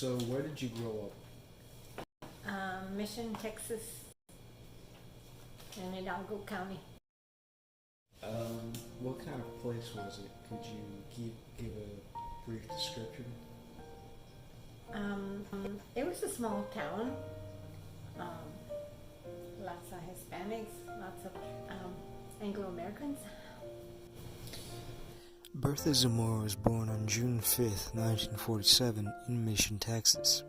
So where did you grow Mission, Texas, in Hidalgo County. up? What kind of place was it? Could you give a brief description? It was a small town. Lots of Hispanics, lots of Anglo-Americans. Bertha Zamora was born on June 5th, 1947, in Mission, Texas.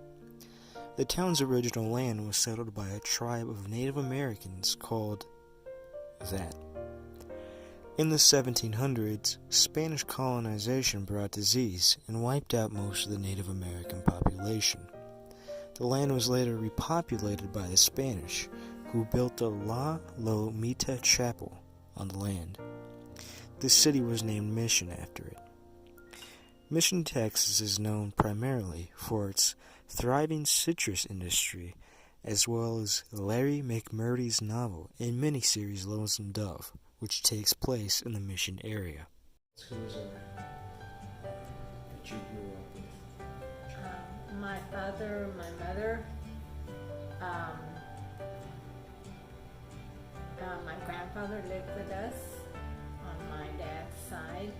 The town's original land was settled by a tribe of Native Americans called that. In the 1700s, Spanish colonization brought disease and wiped out most of the Native American population. The land was later repopulated by the Spanish, who built the La Lomita Chapel on the land. This city was named Mission after it. Mission, Texas is known primarily for its thriving citrus industry, as well as Larry McMurtry's novel and miniseries Lonesome Dove, which takes place in the Mission area. Who's around that you grew up with? My father, my mother, my grandfather lived with us on my dad's side,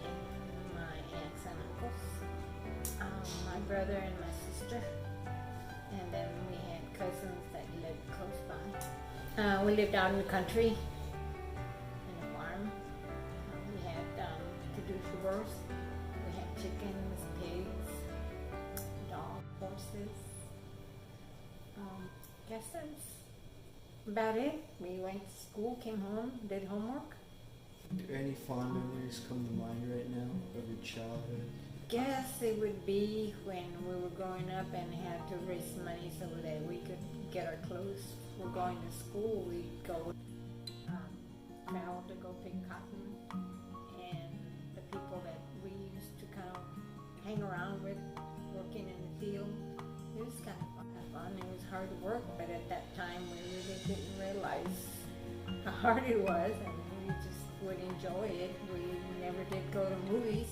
and my aunts and uncles, my brother and my sister, and then we had cousins that lived close by. We lived out in the country, in a farm. We had caduceus, we had chickens, pigs, dogs, horses. Guess that's about it. We went to school, came home, did homework. Do any fond memories come to mind right now of your childhood? Guess it would be when we were growing up and had to raise money so that we could get our clothes. We're going to school, we'd go travel to go pick cotton, and the people that we used to kind of hang around with, working in the field, it was kind of fun. It was hard work, but at that time we really didn't realize how hard it was, and we just would enjoy it. We never did go to movies.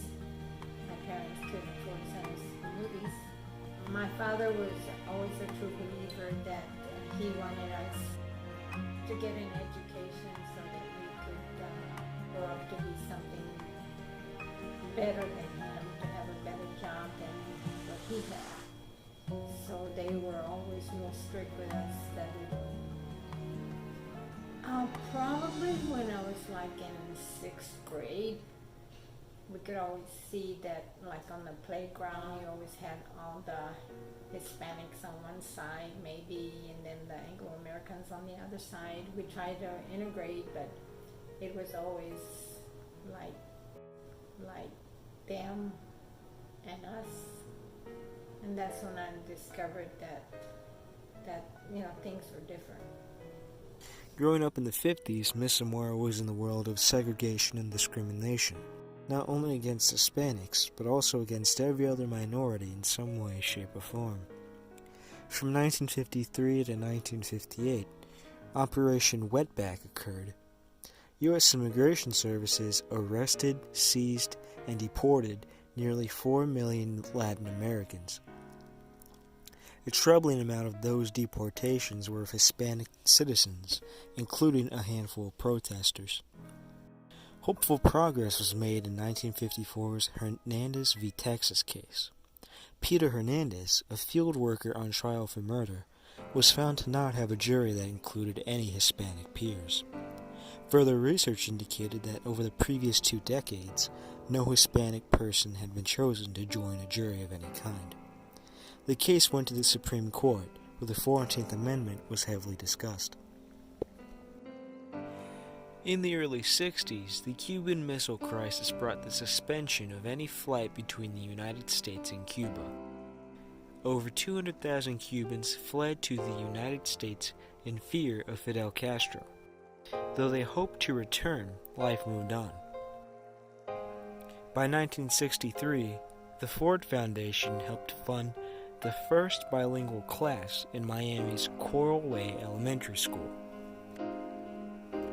My parents couldn't afford to send us to movies. My father was always a true believer that he wanted us to get an education so that we could grow up to be something better than him, to have a better job than what he had. So they were always real strict with us that we were. Probably when I was like in 6th grade, we could always see that, like on the playground, you always had all the Hispanics on one side maybe, and then the Anglo-Americans on the other side. We tried to integrate, but it was always like them and us. And that's when I discovered that things were different. Growing up in the 50s, Miss Zamora was in the world of segregation and discrimination, not only against Hispanics, but also against every other minority in some way, shape, or form. From 1953 to 1958, Operation Wetback occurred. U.S. Immigration Services arrested, seized, and deported nearly 4 million Latin Americans. A troubling amount of those deportations were of Hispanic citizens, including a handful of protesters. Hopeful progress was made in 1954's Hernandez v. Texas case. Peter Hernandez, a field worker on trial for murder, was found to not have a jury that included any Hispanic peers. Further research indicated that over the previous 2 decades, no Hispanic person had been chosen to join a jury of any kind. The case went to the Supreme Court, where the 14th Amendment was heavily discussed. In the early 60s, the Cuban Missile Crisis brought the suspension of any flight between the United States and Cuba. Over 200,000 Cubans fled to the United States in fear of Fidel Castro. Though they hoped to return, life moved on. By 1963, the Ford Foundation helped fund the first bilingual class in Miami's Coral Way Elementary School.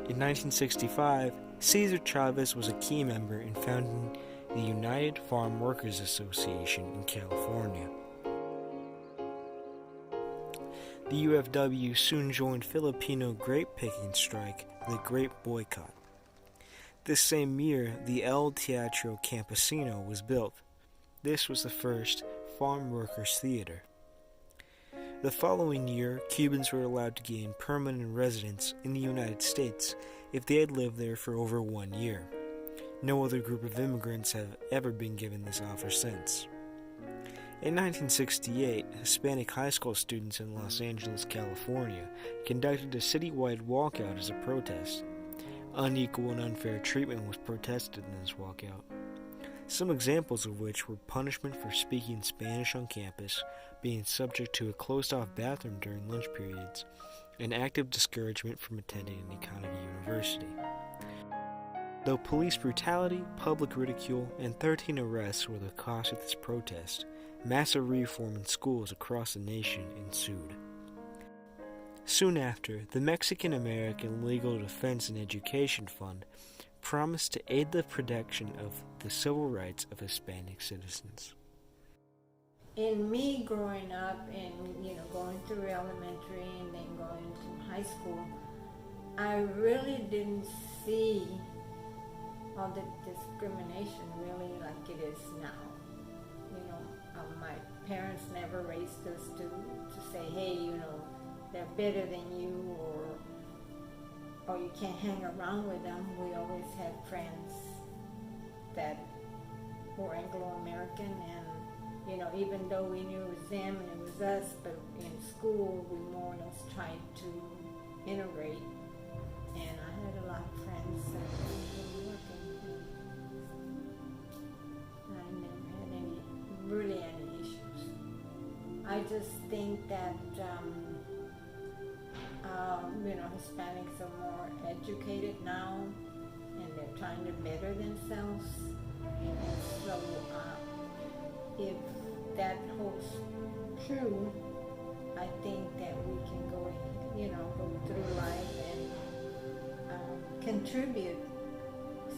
In 1965, Cesar Chavez was a key member in founding the United Farm Workers Association in California. The UFW soon joined Filipino grape-picking strike, the Grape Boycott. This same year, the El Teatro Campesino was built. This was the first farm workers' theater. The following year, Cubans were allowed to gain permanent residence in the United States if they had lived there for over 1 year. No other group of immigrants have ever been given this offer since. In 1968, Hispanic high school students in Los Angeles, California, conducted a citywide walkout as a protest. Unequal and unfair treatment was protested in this walkout. Some examples of which were punishment for speaking Spanish on campus, being subject to a closed-off bathroom during lunch periods, and active discouragement from attending an economy university. Though police brutality, public ridicule, and 13 arrests were the cost of this protest, massive reform in schools across the nation ensued. Soon after, the Mexican-American Legal Defense and Education Fund promised to aid the protection of the civil rights of Hispanic citizens. In me growing up and going through elementary and then going to high school, I really didn't see all the discrimination really like it is now. My parents never raised us to say, hey, they're better than you, or you can't hang around with them. We always had friends that were Anglo-American, and even though we knew it was them and it was us, but in school we more or less tried to integrate. And I had a lot of friends that were working. I never had any issues. I just think that Hispanics are more educated now, and they're trying to better themselves. And so, if that holds true, I think that we can go through life and contribute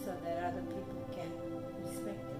so that other people can respect us.